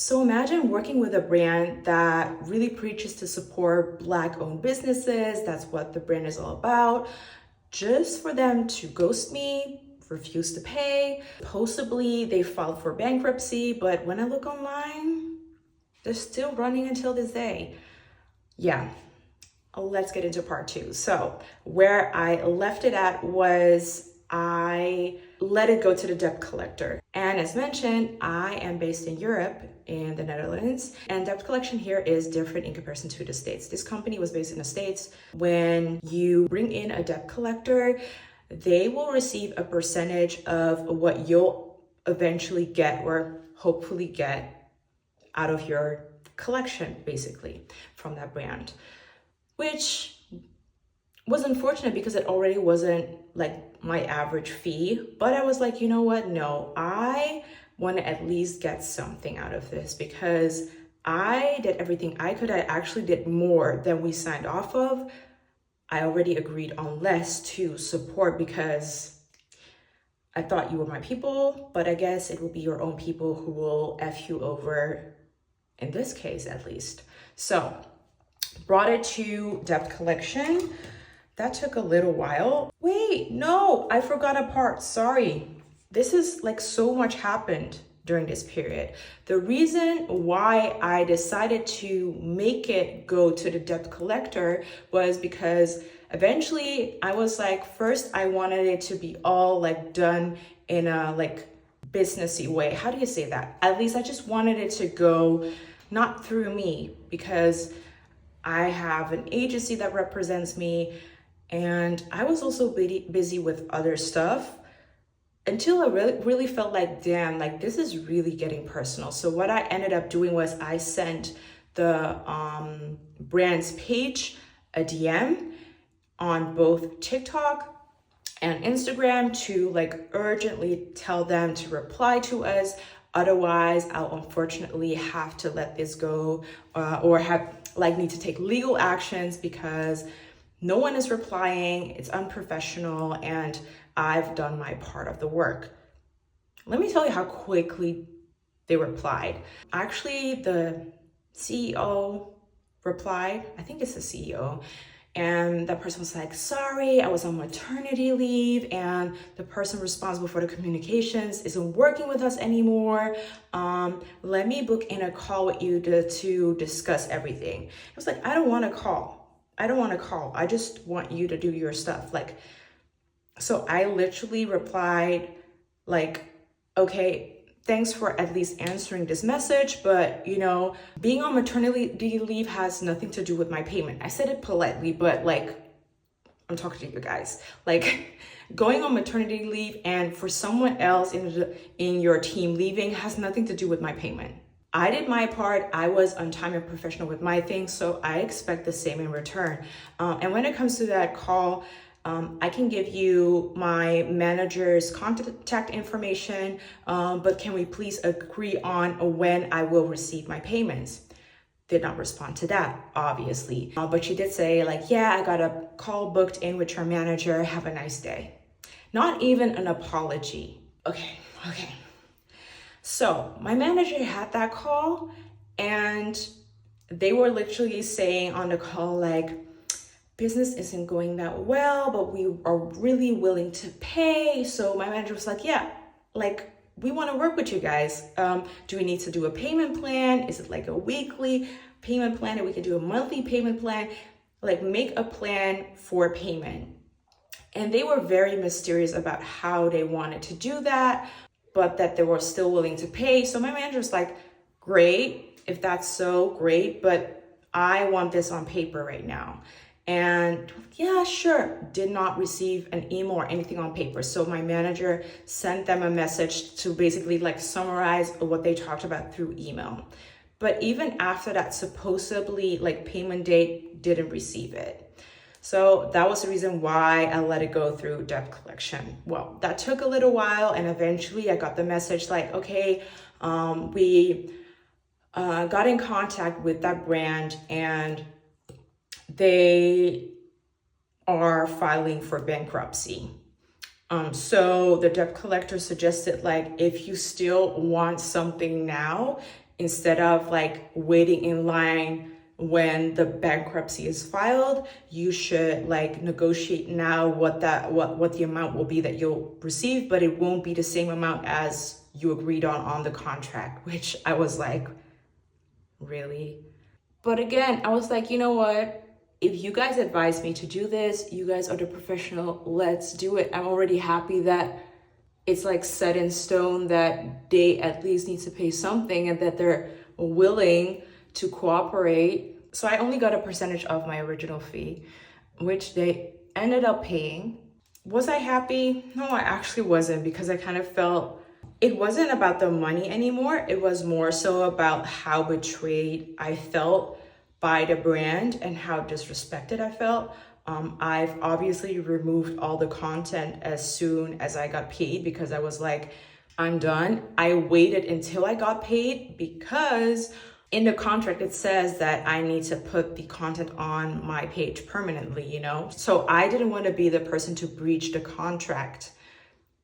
So imagine working with a brand that really preaches to support Black-owned businesses. That's what the brand is all about. Just for them to ghost me, refuse to pay. Possibly they filed for bankruptcy, but when I look online, they're still running until this day. Yeah, let's get into part two. So where I left it at was I let it go to the debt collector. And as mentioned, I am based in Europe, in the Netherlands, and debt collection here is different in comparison to the States. This company was based in the States. When you bring in a debt collector, they will receive a percentage of what you'll eventually get or hopefully get out of your collection, basically, from that brand, which was unfortunate because it already wasn't like my average fee. But I was like, you know what? No, I want to at least get something out of this because I did everything I could. I actually did more than we signed off of. I already agreed on less to support because I thought you were my people, but I guess it will be your own people who will F you over, in this case at least. So brought it to debt collection. That took a little while. Wait, no, I forgot a part. Sorry. This is like so much happened during this period. The reason why I decided to make it go to the debt collector was because eventually I was like, first I wanted it to be all like done in a like businessy way. How do you say that? At least I just wanted it to go not through me because I have an agency that represents me. And I was also busy with other stuff until I really felt like, damn, like this is really getting personal. So what I ended up doing was I sent the brand's page a DM on both TikTok and Instagram to like urgently tell them to reply to us. Otherwise, I'll unfortunately have to let this go or have like need to take legal actions because no one is replying, it's unprofessional, and I've done my part of the work. Let me tell you how quickly they replied. Actually, the CEO replied, I think it's the CEO, and that person was like, sorry, I was on maternity leave, and the person responsible for the communications isn't working with us anymore. Let me book in a call with you to discuss everything. I was like, I don't want to call. I just want you to do your stuff. Like, so I literally replied like, okay, thanks for at least answering this message, but you know, being on maternity leave has nothing to do with my payment. I said it politely, but like, I'm talking to you guys. Like, going on maternity leave and for someone else in your team leaving has nothing to do with my payment. I did my part. I was on time and professional with my things, so I expect the same in return. And when it comes to that call, I can give you my manager's contact information, but can we please agree on when I will receive my payments? Did not respond to that, obviously. But she did say like, yeah, I got a call booked in with your manager. Have a nice day. Not even an apology. Okay. So my manager had that call and they were literally saying on the call, like, business isn't going that well, but we are really willing to pay. So my manager was like, yeah, like we want to work with you guys. Do we need to do a payment plan? Is it like a weekly payment plan? And we can do a monthly payment plan, like make a plan for payment. And they were very mysterious about how they wanted to do that, but that they were still willing to pay. So my manager was like, great, if that's so great, but I want this on paper right now. And yeah, sure, did not receive an email or anything on paper. So my manager sent them a message to basically like summarize what they talked about through email. But even after that supposedly like payment date, didn't receive it. So that was the reason why I let it go through debt collection. Well, that took a little while and eventually I got the message like, okay, we got in contact with that brand and they are filing for bankruptcy. So the debt collector suggested like, if you still want something now, instead of like waiting in line when the bankruptcy is filed, you should like negotiate now what the amount will be that you'll receive, but it won't be the same amount as you agreed on the contract, which I was like, really? But again, I was like, you know what? If you guys advise me to do this, you guys are the professional, let's do it. I'm already happy that it's like set in stone that they at least need to pay something and that they're willing to cooperate. So I only got a percentage of my original fee, which they ended up paying. Was I happy? No, I actually wasn't, because I kind of felt it wasn't about the money anymore. It was more so about how betrayed I felt by the brand and how disrespected I felt. I've obviously removed all the content as soon as I got paid, because I was like, I'm done. I waited until I got paid, because in the contract, it says that I need to put the content on my page permanently, you know? So I didn't want to be the person to breach the contract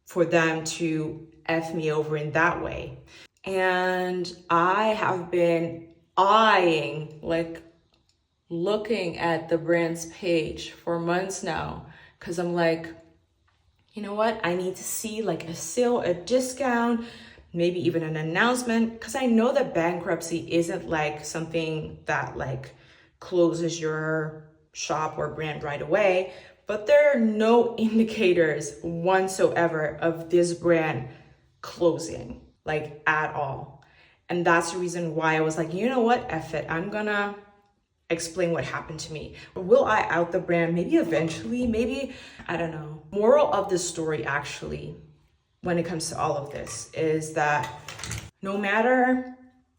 for them to F me over in that way. And I have been eyeing, like looking at the brand's page for months now, because I'm like, you know what? I need to see like a sale, a discount, maybe even an announcement, because I know that bankruptcy isn't like something that like closes your shop or brand right away, but there are no indicators whatsoever of this brand closing, like at all. And that's the reason why I was like, you know what, F it, I'm gonna explain what happened to me. Will I out the brand? Maybe eventually, maybe, I don't know. Moral of the story, actually, when it comes to all of this, is that no matter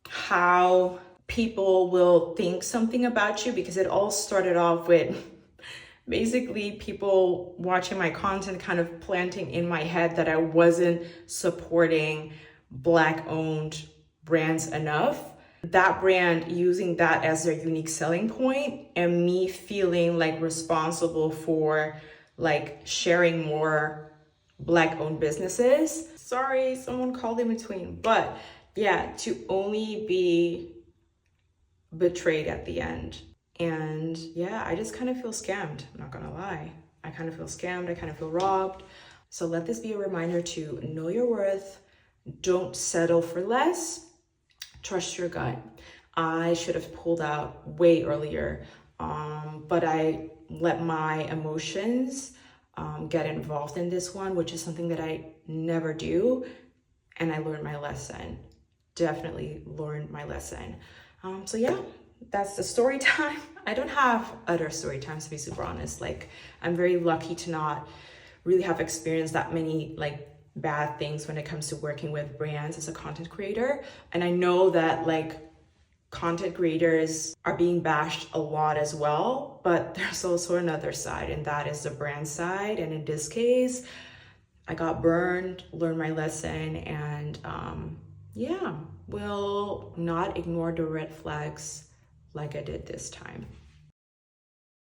how people will think something about you, because it all started off with basically people watching my content kind of planting in my head that I wasn't supporting Black owned brands enough. That brand using that as their unique selling point, and me feeling like responsible for like sharing more Black owned businesses. Sorry, someone called in between, but yeah, to only be betrayed at the end. And yeah, I just kind of feel scammed, I'm not gonna lie. I kind of feel scammed, I kind of feel robbed. So let this be a reminder to know your worth, don't settle for less, trust your gut. I should have pulled out way earlier, but I let my emotions get involved in this one, which is something that I never do. And I learned my lesson, definitely learned my lesson. So yeah, that's the story time. I don't have other story times, to be super honest. Like, I'm very lucky to not really have experienced that many like bad things when it comes to working with brands as a content creator. And I know that like content creators are being bashed a lot as well, but there's also another side, and that is the brand side. And in this case, I got burned, learned my lesson, and yeah, will not ignore the red flags like I did this time.